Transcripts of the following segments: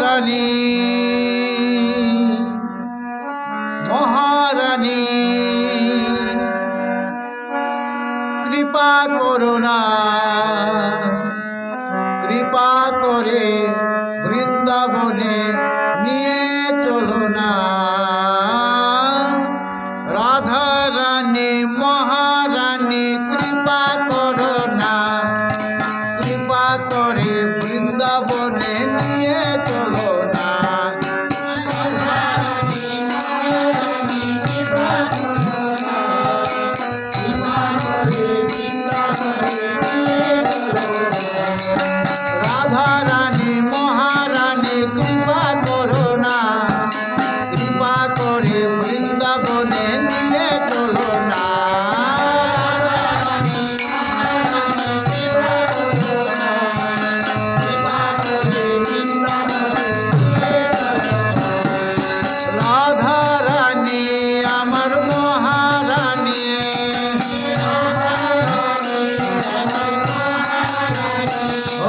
রানী মহারানী কৃপা করুণা কৃপা করে বৃন্দাবনে নিয়ে চলো না। রাধা রানী মহারানী কৃপা করুণা কৃপা করে বৃন্দাবনে নিয়ে চলো না। রাধা রানী মহারানী কৃপা করুণা কৃপা করে বৃন্দাবনে নিয়ে চলো না। রাধা রানী আমার মহারানী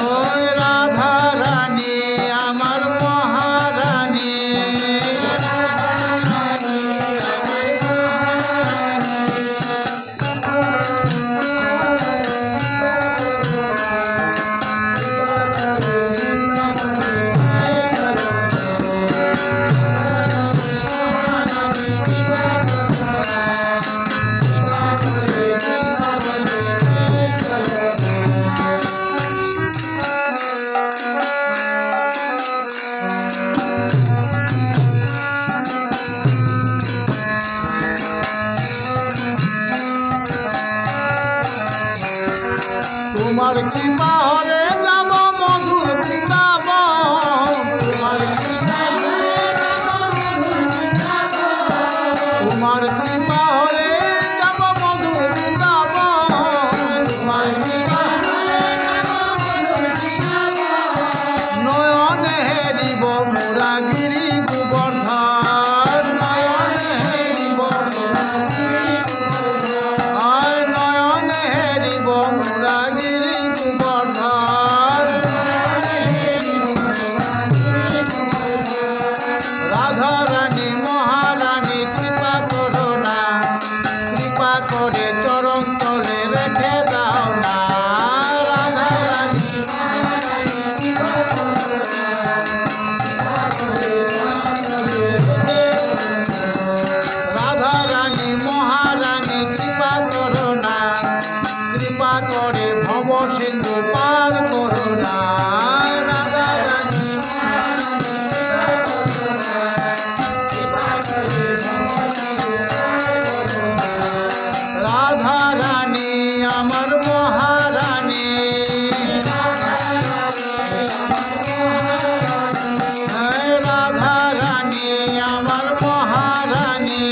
ওই রাধা রানী আমার মহারানী তোমার কৃপা হলে যাব মধুর বৃন্দাবন। তোমার কৃপা হলে যাব মধুর বৃন্দাবন। তোমার কৃপা নয়নে হেরিব মুরাগিরি গোবর্ধন। নয়নে হেরিব নয়নে হেরিব মুরাগিরি গোবর্ধন। রাধা রানী মহারানী কৃপা করো না কৃপা করে চরণ তলে রেখে দাও না। রাধা রানী রাধা রানী মহারানী কৃপা করো না কৃপা করে ভব সিন্ধু পার করো না। রাধা রানী রাধা রানী আমার মহারানী রাধা রানী আমার মহারানী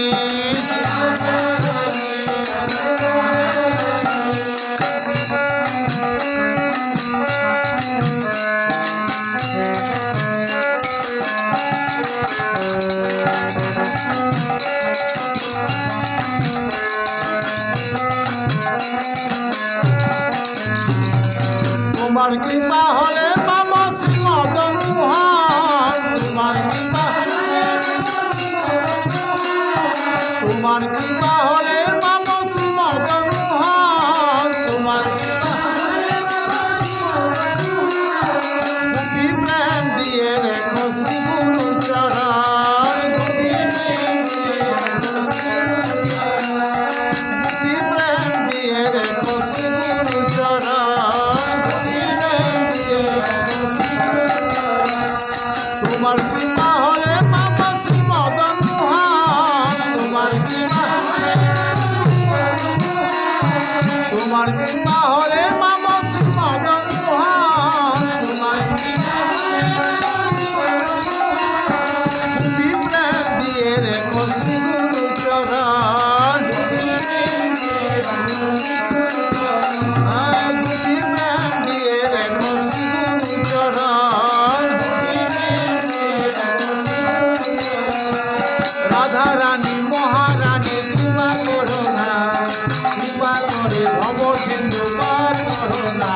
তোমার কৃপা হলে বাবা শ্রীমদ মোহন। তোমার কৃপা হলে বাবা শ্রীমদ মোহন। তোমার দুটি প্রেম দিয়ে রেখো শ্রী গুরু চরণ। দুটি প্রেম দিয়ে রেখো শ্রী গুরু চরণ। তোমার কৃপা হলে বাবা শ্রীমদ মোহন। তোমার কৃপা হলে বাবা শ্রীমদ মোহন। তোমার দুটি প্রেম দিয়ে রেখো শ্রী গুরু চরণ। দুটি প্রেম দিয়ে রেখো শ্রী গুরু চরণ। রাধা রানী মহারানী কৃপা করো না কৃপা করে ভব সিন্ধু পার করো না।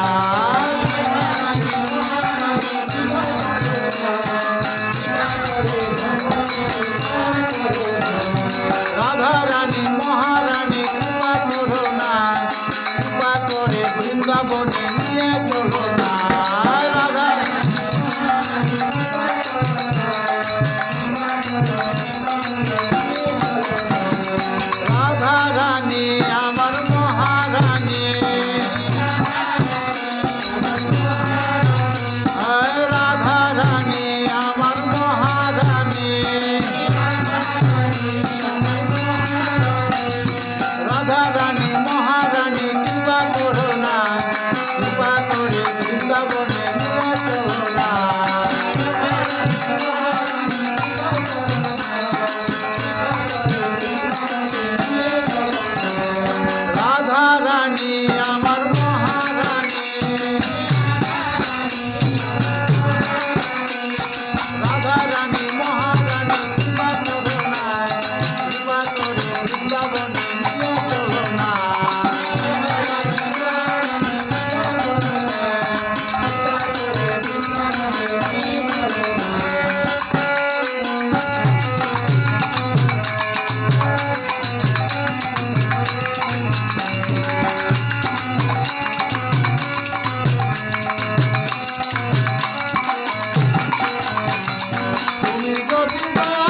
যদি দয়া